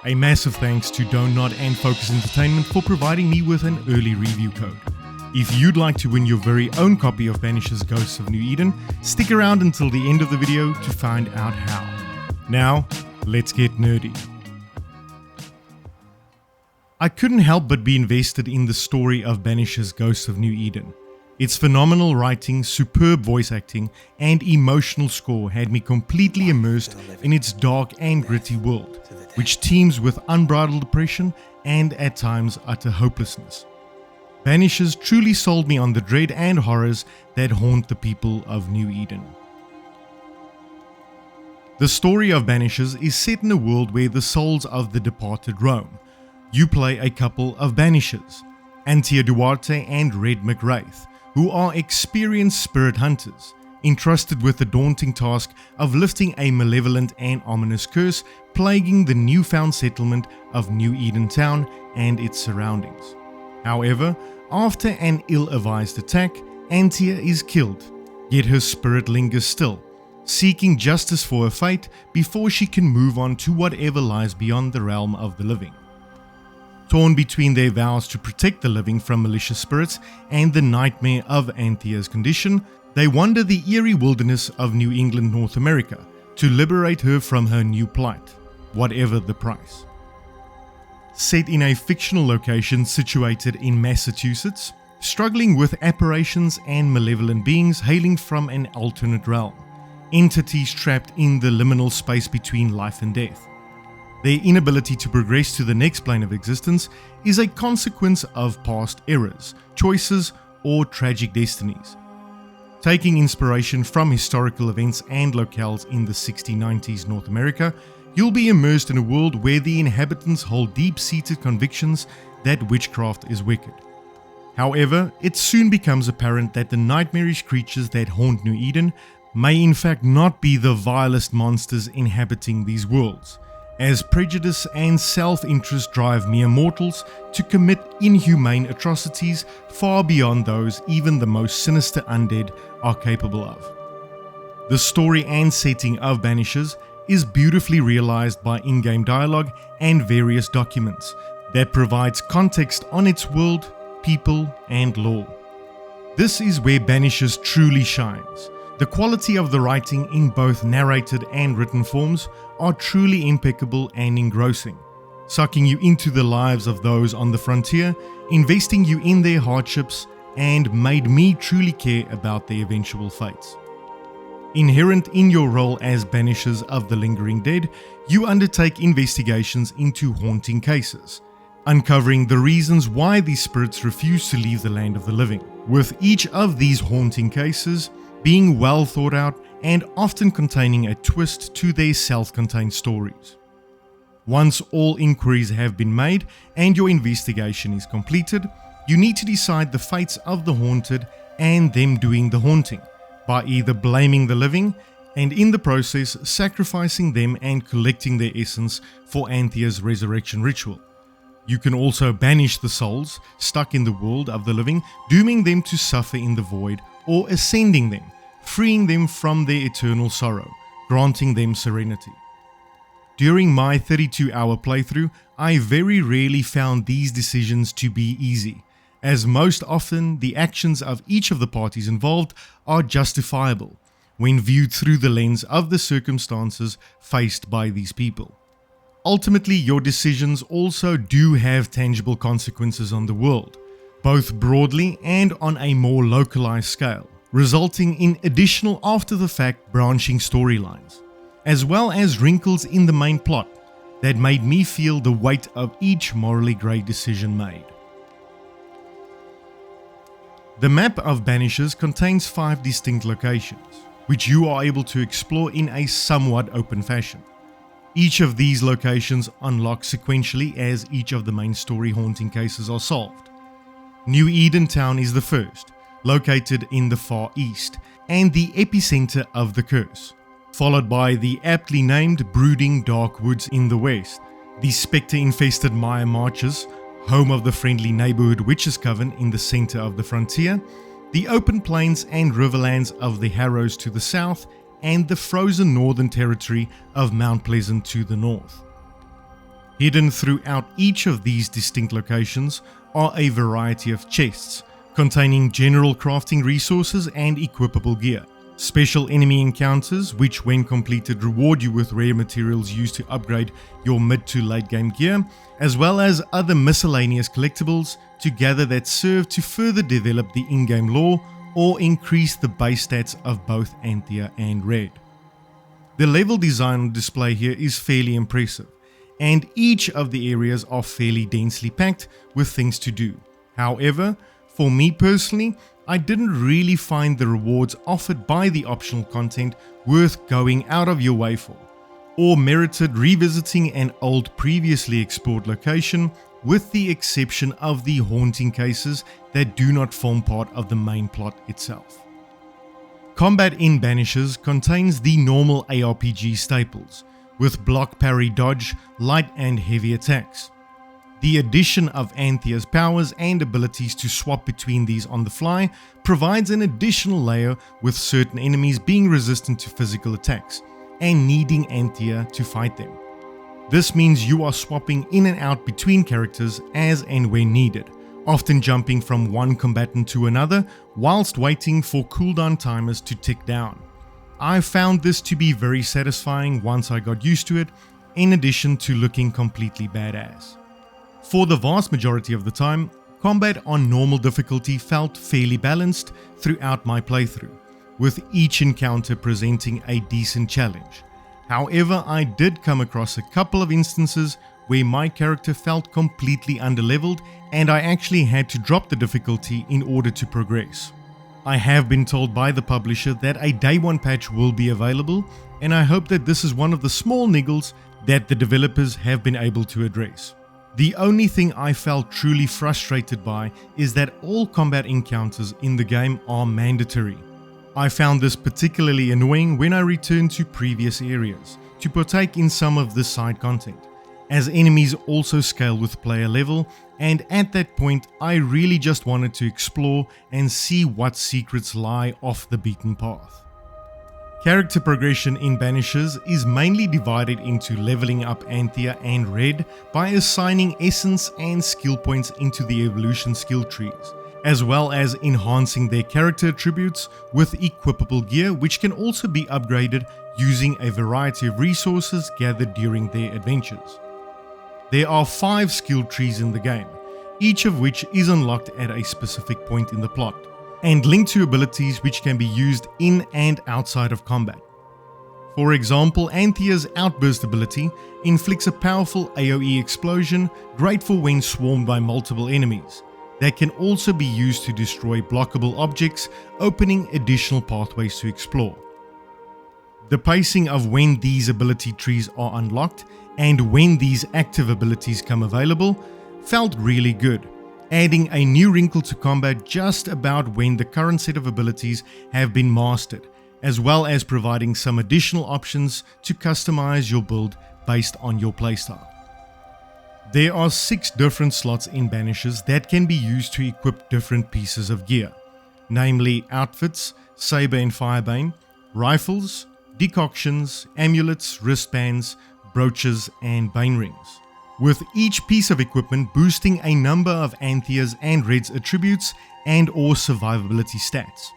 A massive thanks to Don't Nod and Focus Entertainment for providing me with an early review code. If you'd like to win your very own copy of Banishers Ghosts of New Eden, stick around until the end of the video to find out how. Now, let's get nerdy. I couldn't help but be invested in the story of Banishers Ghosts of New Eden. Its phenomenal writing, superb voice acting, and emotional score had me completely immersed in its dark and gritty world, which teems with unbridled depression and at times utter hopelessness. Banishers truly sold me on the dread and horrors that haunt the people of New Eden. The story of Banishers is set in a world where the souls of the departed roam. You play a couple of Banishers, Antia Duarte and Red McWraith, who are experienced spirit hunters, entrusted with the daunting task of lifting a malevolent and ominous curse plaguing the newfound settlement of New Eden Town and its surroundings. However, after an ill-advised attack, Antia is killed, yet her spirit lingers still, seeking justice for her fate before she can move on to whatever lies beyond the realm of the living. Torn between their vows to protect the living from malicious spirits and the nightmare of Antia's condition, they wander the eerie wilderness of New England, North America, to liberate her from her new plight, whatever the price. Set in a fictional location situated in Massachusetts, struggling with apparitions and malevolent beings hailing from an alternate realm, entities trapped in the liminal space between life and death. Their inability to progress to the next plane of existence is a consequence of past errors, choices, or tragic destinies. Taking inspiration from historical events and locales in the 1690s North America, you'll be immersed in a world where the inhabitants hold deep-seated convictions that witchcraft is wicked. However, it soon becomes apparent that the nightmarish creatures that haunt New Eden may in fact not be the vilest monsters inhabiting these worlds, as prejudice and self-interest drive mere mortals to commit inhumane atrocities far beyond those even the most sinister undead are capable of. The story and setting of Banishers is beautifully realized by in-game dialogue and various documents that provides context on its world, people, and lore. This is where Banishers truly shines. The quality of the writing in both narrated and written forms are truly impeccable and engrossing, sucking you into the lives of those on the frontier, investing you in their hardships, and made me truly care about their eventual fates. Inherent in your role as Banishers of the Lingering Dead, you undertake investigations into haunting cases, uncovering the reasons why these spirits refuse to leave the land of the living, with each of these haunting cases being well thought out and often containing a twist to their self-contained stories. Once all inquiries have been made and your investigation is completed, you need to decide the fates of the haunted and them doing the haunting, by either blaming the living and in the process sacrificing them and collecting their essence for Antia's resurrection ritual. You can also banish the souls stuck in the world of the living, dooming them to suffer in the void, or ascending them, freeing them from their eternal sorrow, granting them serenity. During my 32-hour playthrough, I very rarely found these decisions to be easy, as most often the actions of each of the parties involved are justifiable when viewed through the lens of the circumstances faced by these people. Ultimately, your decisions also do have tangible consequences on the world, both broadly and on a more localized scale, resulting in additional after-the-fact branching storylines, as well as wrinkles in the main plot that made me feel the weight of each morally grey decision made. The map of Banishers contains 5 distinct locations, which you are able to explore in a somewhat open fashion. Each of these locations unlock sequentially as each of the main story haunting cases are solved. New Eden Town is the first, located in the far east, and the epicenter of the curse, followed by the aptly named brooding dark woods in the west, the spectre-infested Maya Marches, home of the friendly neighborhood Witches Coven in the center of the frontier, the open plains and riverlands of the Harrows to the south, and the frozen northern territory of Mount Pleasant to the north. Hidden throughout each of these distinct locations are a variety of chests containing general crafting resources and equipable gear. Special enemy encounters, which when completed reward you with rare materials used to upgrade your mid to late game gear, as well as other miscellaneous collectibles together that serve to further develop the in-game lore or increase the base stats of both Anthea and Red. The level design on display here is fairly impressive, and each of the areas are fairly densely packed with things to do. However, for me personally, I didn't really find the rewards offered by the optional content worth going out of your way for, or merited revisiting an old previously explored location, with the exception of the haunting cases that do not form part of the main plot itself. Combat in Banishers contains the normal ARPG staples, with block, parry, dodge, light and heavy attacks. The addition of Anthea's powers and abilities to swap between these on the fly provides an additional layer, with certain enemies being resistant to physical attacks and needing Anthea to fight them. This means you are swapping in and out between characters as and when needed, often jumping from one combatant to another whilst waiting for cooldown timers to tick down. I found this to be very satisfying once I got used to it, in addition to looking completely badass. For the vast majority of the time, combat on normal difficulty felt fairly balanced throughout my playthrough, with each encounter presenting a decent challenge. However, I did come across a couple of instances where my character felt completely underleveled and I actually had to drop the difficulty in order to progress. I have been told by the publisher that a day one patch will be available, and I hope that this is one of the small niggles that the developers have been able to address. The only thing I felt truly frustrated by is that all combat encounters in the game are mandatory. I found this particularly annoying when I returned to previous areas to partake in some of the side content, as enemies also scale with player level, and at that point I really just wanted to explore and see what secrets lie off the beaten path. Character progression in Banishers is mainly divided into leveling up Anthea and Red by assigning essence and skill points into the evolution skill trees, as well as enhancing their character attributes with equipable gear, which can also be upgraded using a variety of resources gathered during their adventures. There are 5 skill trees in the game, each of which is unlocked at a specific point in the plot, and linked to abilities which can be used in and outside of combat. For example, Anthea's Outburst ability inflicts a powerful AoE explosion, great for when swarmed by multiple enemies, that can also be used to destroy blockable objects, opening additional pathways to explore. The pacing of when these ability trees are unlocked and when these active abilities come available felt really good, adding a new wrinkle to combat just about when the current set of abilities have been mastered, as well as providing some additional options to customize your build based on your playstyle. There are 6 different slots in Banishers that can be used to equip different pieces of gear, namely outfits, saber and firebane, rifles, decoctions, amulets, wristbands, brooches and bane rings, with each piece of equipment boosting a number of Anthea's and Red's attributes and or survivability stats.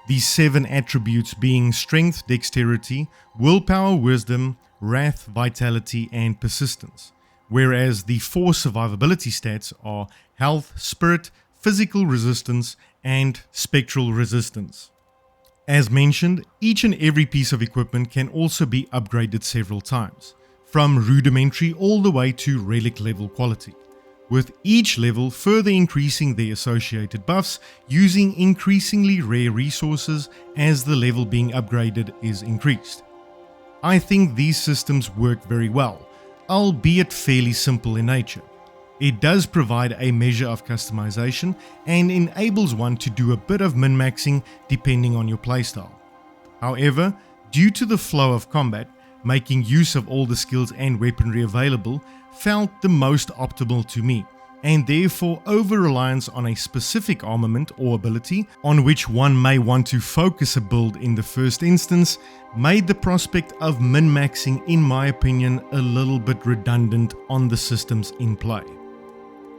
These 7 attributes being strength, dexterity, willpower, wisdom, wrath, vitality and persistence, whereas the 4 survivability stats are health, spirit, physical resistance and spectral resistance. As mentioned, each and every piece of equipment can also be upgraded several times, from rudimentary all the way to relic level quality, with each level further increasing their associated buffs using increasingly rare resources as the level being upgraded is increased. I think these systems work very well, albeit fairly simple in nature. It does provide a measure of customization and enables one to do a bit of min-maxing depending on your playstyle. However, due to the flow of combat, making use of all the skills and weaponry available felt the most optimal to me, and therefore over-reliance on a specific armament or ability on which one may want to focus a build in the first instance, made the prospect of min-maxing, in my opinion, a little bit redundant on the systems in play.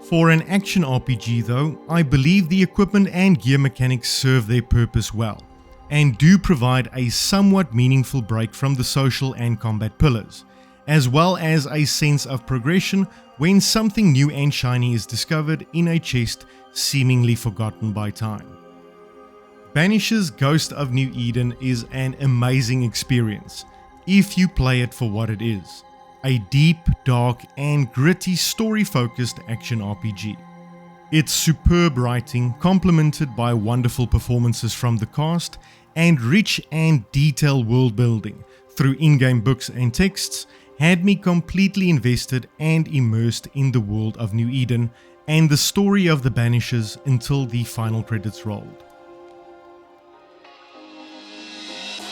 For an action RPG though, I believe the equipment and gear mechanics serve their purpose well, and do provide a somewhat meaningful break from the social and combat pillars, as well as a sense of progression when something new and shiny is discovered in a chest seemingly forgotten by time. Banishers Ghost of New Eden is an amazing experience if you play it for what it is. A deep, dark and gritty story-focused action RPG. Its superb writing, complemented by wonderful performances from the cast, and rich and detailed world building through in-game books and texts, had me completely invested and immersed in the world of New Eden and the story of the Banishers until the final credits rolled.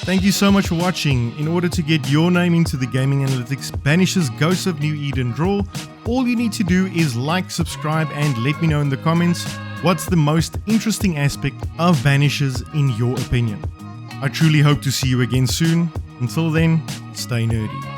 Thank you so much for watching. In order to get your name into the Gaming Analytics Banishers Ghosts of New Eden draw, all you need to do is like, subscribe and let me know in the comments what's the most interesting aspect of Banishers in your opinion. I truly hope to see you again soon. Until then, stay nerdy.